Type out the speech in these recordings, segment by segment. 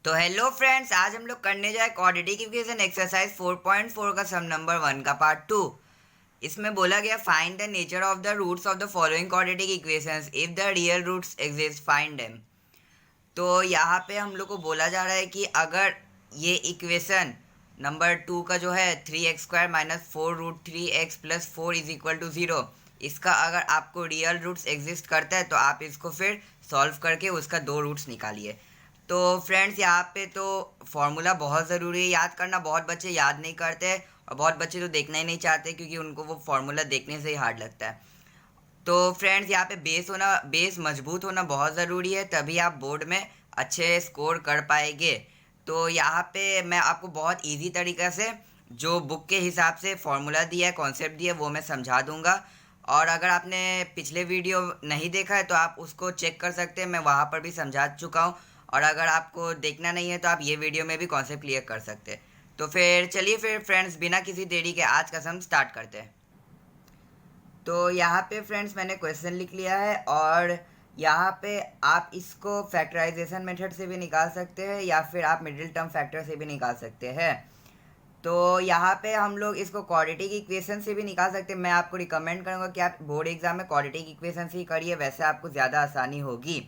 तो hello friends, आज हम लोग करने जाए क्वाड्रेटिक इक्वेशन एक्सरसाइज 4.4 का सम नंबर 1 का पार्ट 2। इसमें बोला गया find the nature of the roots of the following quadratic equations if the real roots exist find them. तो यहाँ पे हम लोग को बोला जा रहा है कि अगर ये इक्वेशन नंबर 2 का जो है 3x² minus 4√3x plus 4 is equal to 0, इसका अगर आपको रियल रूट्स एग्जिस्ट करता है तो आप इसको फिर सॉल्व करके उसका दो रूट्स निकालिए। तो फ्रेंड्स, यहाँ पे तो फॉर्मूला बहुत ज़रूरी है याद करना। बहुत बच्चे याद नहीं करते और बहुत बच्चे तो देखना ही नहीं चाहते क्योंकि उनको वो फॉर्मूला देखने से ही हार्ड लगता है। तो फ्रेंड्स, यहाँ पे बेस मजबूत होना बहुत ज़रूरी है, तभी आप बोर्ड में अच्छे स्कोर कर पाएंगे। तो यहाँ पे मैं आपको बहुत इजी तरीक़े से जो बुक के हिसाब से फॉर्मूला दिया है, कॉन्सेप्ट दिया है, वो मैं समझा दूंगा। और अगर आपने पिछले वीडियो नहीं देखा है तो आप उसको चेक कर सकते हैं, मैं वहाँ पर भी समझा चुका हूँ। और अगर आपको देखना नहीं है तो आप ये वीडियो में भी कॉन्सेप्ट क्लियर कर सकते हैं। तो फिर चलिए फिर फ्रेंड्स, बिना किसी देरी के आज का सम स्टार्ट करते हैं। तो यहाँ पे फ्रेंड्स मैंने क्वेश्चन लिख लिया है और यहाँ पे आप इसको फैक्टराइजेशन मेथड से भी निकाल सकते हैं या फिर आप मिडिल टर्म फैक्टर से भी निकाल सकते हैं। तो यहाँ पे हम लोग इसको क्वाड्रेटिक इक्वेशन से भी निकाल सकते हैं। मैं आपको रिकमेंड करूँगा कि आप बोर्ड एग्जाम में क्वाड्रेटिक इक्वेशन से ही करिए, वैसे आपको ज़्यादा आसानी होगी।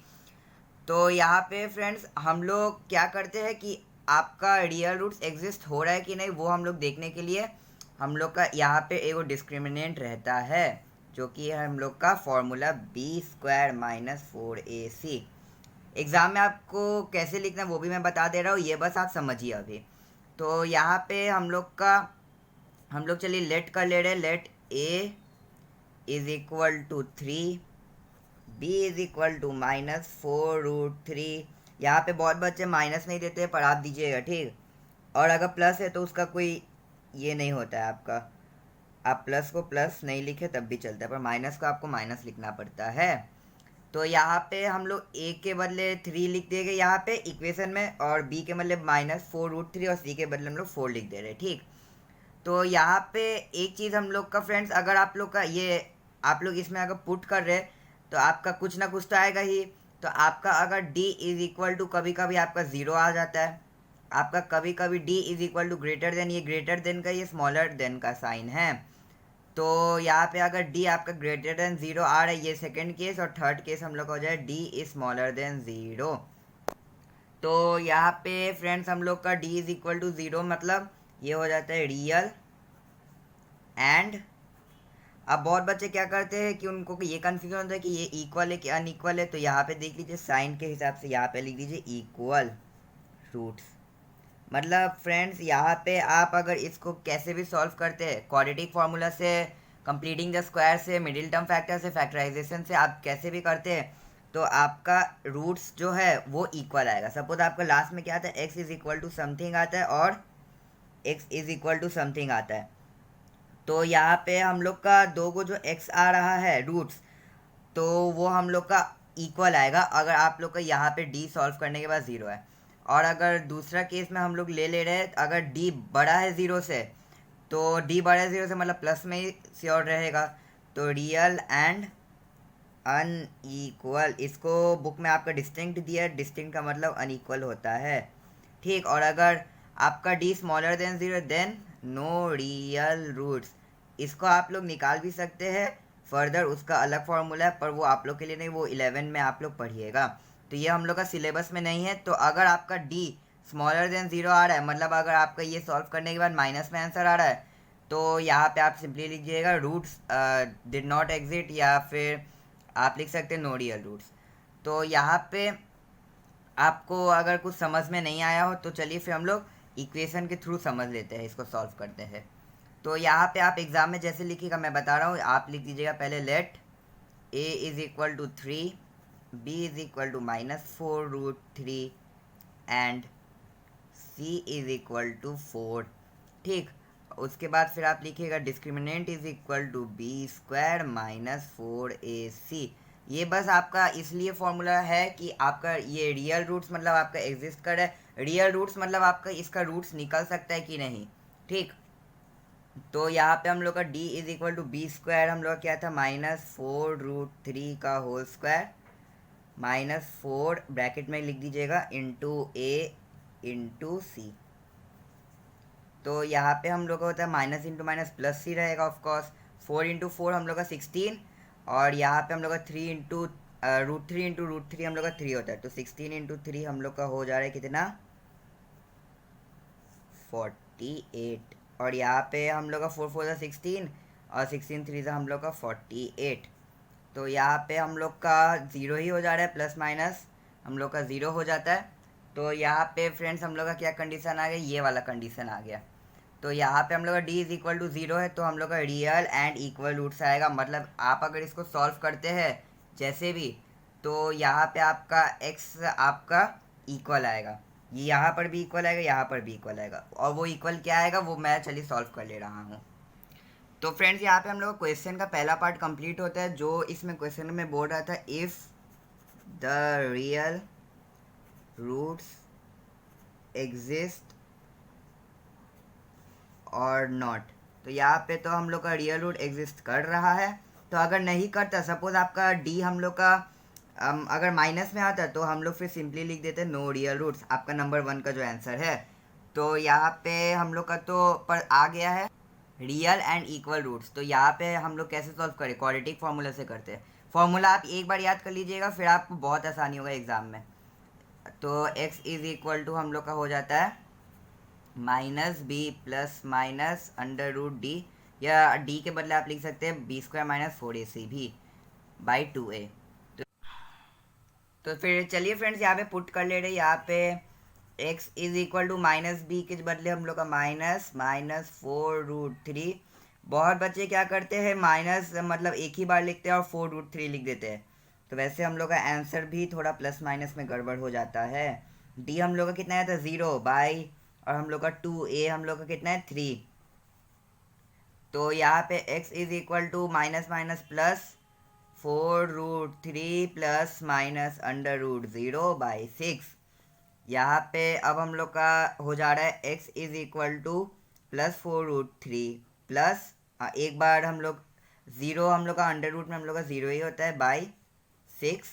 तो यहाँ पे फ्रेंड्स हम लोग क्या करते हैं कि आपका रियल रूट्स एग्जिस्ट हो रहा है कि नहीं वो हम लोग देखने के लिए हम लोग का यहाँ पे एगो डिस्क्रिमिनेंट रहता है, जो कि है हम लोग का formula b² minus 4ac। Exam में आपको कैसे लिखना है वो भी मैं बता दे रहा हूँ, ये बस आप समझिए अभी। तो यहाँ पे हम लोग चलिए लेट कर ले रहे हैं। Let a is equal to 3, b is equal to minus 4√3। यहाँ पे बहुत बच्चे माइनस नहीं देते पर आप दीजिएगा, ठीक। और अगर प्लस है तो उसका कोई ये नहीं होता है आपका, आप प्लस को प्लस नहीं लिखे तब भी चलता है, पर माइनस को आपको माइनस लिखना पड़ता है। तो यहाँ पे हम लोग a के बदले 3 लिख देंगे यहाँ पे इक्वेशन में, और b के बदले माइनस 4√3 और c के बदले हम लोग 4 लिख दे रहे हैं, ठीक। तो यहाँ पे एक चीज़ हम लोग का फ्रेंड्स, अगर आप लोग का ये आप लोग इसमें अगर पुट कर रहे तो आपका कुछ ना कुछ तो आएगा ही। तो आपका अगर d इज इक्वल टू कभी कभी आपका 0 आ जाता है, आपका कभी कभी d is equal to greater than, ये ग्रेटर देन का ये स्मॉलर देन का साइन है। तो यहाँ पे अगर d आपका ग्रेटर देन 0 आ रहा है, ये सेकंड केस, और थर्ड केस हम लोग का हो जाए d इज स्मॉलर देन 0। तो यहाँ पे फ्रेंड्स हम लोग का d इज इक्वल टू 0 मतलब ये हो जाता है रियल एंड। अब बहुत बच्चे क्या करते हैं कि उनको ये कन्फ्यूजन होता है कि ये इक्वल है कि अनइक्वल है। तो यहाँ पे देख लीजिए साइन के हिसाब से यहाँ पे लिख दीजिए इक्वल रूट्स। मतलब फ्रेंड्स यहाँ पे आप अगर इसको कैसे भी सॉल्व करते हैं, क्वाड्रेटिक फार्मूला से, कंप्लीटिंग द स्क्वायर से, मिडिल टर्म फैक्टर से, फैक्टराइजेशन से, आप कैसे भी करते हैं तो आपका रूट्स जो है वो इक्वल आएगा। सपोज आपका लास्ट में क्या आता है, x is equal to something आता है और x is equal to something आता है। तो यहाँ पे हम लोग का दो को जो x आ रहा है रूट्स, तो वो हम लोग का इक्वल आएगा अगर आप लोग का यहाँ पे d सॉल्व करने के बाद 0 है। और अगर दूसरा केस में हम लोग ले रहे हैं, अगर d बड़ा है 0 से, तो d बड़ा है 0 से मतलब प्लस में ही श्योर रहेगा। तो रियल एंड अनइक्वल, इसको बुक में आपका डिस्टिंक्ट दिया है, डिस्टिंक्ट का मतलब अनइक्वल होता है, ठीक। और अगर आपका d smaller than 0 then no real roots. इसको आप लोग निकाल भी सकते हैं फर्दर, उसका अलग फॉर्मूला है, पर वो आप लोग के लिए नहीं, वो 11 में आप लोग पढ़िएगा। तो ये हम लोग का सिलेबस में नहीं है। तो अगर आपका d स्मॉलर देन 0 आ रहा है, मतलब अगर आपका ये सॉल्व करने के बाद माइनस में आंसर आ रहा है, तो यहाँ पे आप सिंपली लिखिएगा रूट्स डिड नॉट एग्जिट, या फिर आप लिख सकते हैं नो रियल रूट्स। तो यहाँ पे आपको अगर कुछ समझ में नहीं आया हो तो चलिए फिर हम लोग इक्वेशन के थ्रू समझ लेते हैं, इसको सॉल्व करते हैं। तो यहाँ पे आप एग्जाम में जैसे लिखिएगा मैं बता रहा हूँ, आप लिख दीजिएगा पहले let a is equal to 3, b is equal to minus 4√3 and c is equal to 4, ठीक। उसके बाद फिर आप लिखिएगा discriminant is equal to b² minus 4ac। ये बस आपका इसलिए फॉर्मूला है कि आपका ये रियल रूट्स मतलब आपका एग्जिस्ट कर है, रियल रूट्स मतलब आपका इसका रूट्स निकल सकता है कि नहीं, ठीक। तो यहाँ पे हम लोग का d is equal to b² हम लोग क्या था माइनस 4√3 का होल स्क्वायर माइनस 4 ब्रैकेट में लिख दीजिएगा इंटू a इंटू सी। तो यहाँ पे हम लोग का होता है माइनस इंटू माइनस प्लस सी रहेगा ऑफकोर्स। 4 इंटू 4 हम लोग का 16, और यहाँ पे हम लोग का 3 इंटू √3 हम लोग का 3 होता है। तो 16 इंटू 3 हम लोग का हो जा रहा है कितना, 48। और यहाँ पे हम लोग का 4 4 का 16 और 16 3 से हम लोग का 48। तो यहाँ पे हम लोग का ज़ीरो ही हो जा रहा है, प्लस माइनस हम लोग का ज़ीरो हो जाता है। तो यहाँ पे फ्रेंड्स हम लोग का क्या कंडीशन आ गया, ये वाला कंडीशन आ गया। तो यहाँ पे हम लोग का d इज इक्वल टू 0 है, तो हम लोग का रियल एंड इक्वल रूट्स आएगा। मतलब आप अगर इसको सॉल्व करते हैं जैसे भी, तो यहाँ पे आपका x आपका इक्वल आएगा, ये यहाँ पर भी इक्वल आएगा, यहाँ पर भी इक्वल आएगा। और वो इक्वल क्या आएगा वो मैं चलिए सॉल्व कर ले रहा हूँ। तो फ्रेंड्स यहाँ पे हम लोग क्वेश्चन का पहला पार्ट कंप्लीट होता है। जो इसमें क्वेश्चन में बोल रहा था, if the real roots exist और नॉट। तो यहाँ पे तो हम लोग का रियल रूट एग्जिस्ट कर रहा है। तो अगर नहीं करता, सपोज आपका डी हम लोग का अगर माइनस में आता तो हम लोग फिर सिंपली लिख देते नो रियल रूट्स, आपका नंबर 1 का जो आंसर है। तो यहाँ पे हम लोग का तो पर आ गया है रियल एंड इक्वल रूट्स। तो यहाँ पे हम लोग कैसे सॉल्व करें, क्वाड्रेटिक फार्मूला से करते हैं। फार्मूला आप एक बार याद कर लीजिएगा, फिर आपको बहुत आसानी होगा एग्जाम में। तो x इज इक्वल टू हम लोग का हो जाता है -b प्लस माइनस √d, या d के बदले आप लिख सकते हैं b² माइनस 4ac भी बाई 2a। तो फिर चलिए फ्रेंड्स यहाँ पे पुट कर ले रहे, यहाँ पे x is equal to -b के बदले हम लोग का -4√3। बहुत बच्चे क्या करते हैं, माइनस मतलब एक ही बार लिखते हैं और 4√3 लिख देते हैं। तो वैसे हम लोग का आंसर भी थोड़ा प्लस माइनस में गड़बड़ हो जाता है। d हम लोग का कितना है था 0 बाई, और हम लोग का 2a हम लोग का कितना है 3। तो यहाँ पे x is equal to minus minus plus 4√3 plus minus √0 by 6। यहाँ पे अब हम लोग का हो जा रहा है x is equal two plus 4√3 plus एक बार हम लोग ज़ीरो, हम लोग का अंडर रूट में हम लोग का ज़ीरो ही होता है बाई 6,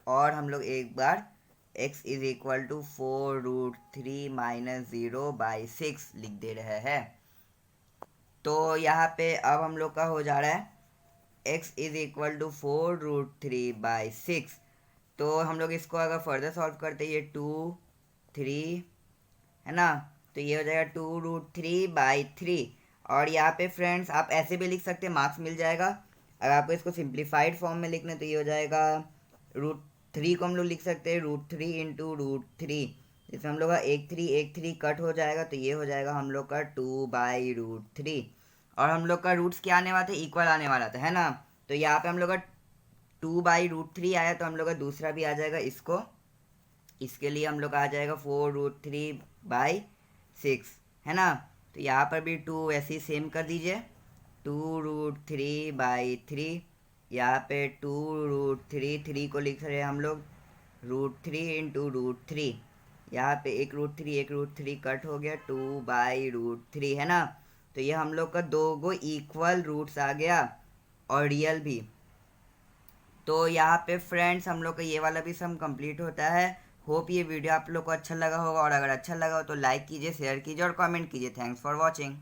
और हम लोग एक बार x is equal to 4√3 minus 0 by 6 लिख दे रहे हैं। तो यहाँ पे अब हम लोग का हो जा रहा है x is equal to 4√3 by 6। तो हम लोग इसको अगर फर्दर सॉल्व करते हैं, ये 2 3 है ना, तो ये हो जाएगा 2√3 बाई 3। और यहाँ पे फ्रेंड्स आप ऐसे भी लिख सकते हैं, मार्क्स मिल जाएगा। अगर आपको इसको सिंप्लीफाइड फॉर्म में लिखना है तो ये हो जाएगा √3 को हम लोग लिख सकते हैं √3 इंटू √3, इसमें हम लोग का एक 3 कट हो जाएगा, तो ये हो जाएगा हम लोग का 2/√3। और हम लोग का रूट्स क्या आने वाला था, इक्वल आने वाला था, है ना। तो यहाँ पे हम लोग का 2/√3 आया, तो हम लोग का दूसरा भी आ जाएगा इसको, इसके लिए हम लोग आ जाएगा 4√3/6, है ना। तो यहाँ पर भी 2 ऐसे ही सेम कर दीजिए, 2√3/3। यहाँ पे 2√3 को लिख रहे हैं हम लोग √3 इंटू √3। यहाँ पे एक √3 कट हो गया, 2/√3, है ना। तो ये हम लोग का दो गो इक्वल रूट्स आ गया और रियल भी। तो यहाँ पे फ्रेंड्स हम लोग का ये वाला भी सम कंप्लीट होता है। होप ये वीडियो आप लोग को अच्छा लगा होगा, और अगर अच्छा लगा हो तो लाइक कीजिए, शेयर कीजिए और कमेंट कीजिए। Thanks for watching.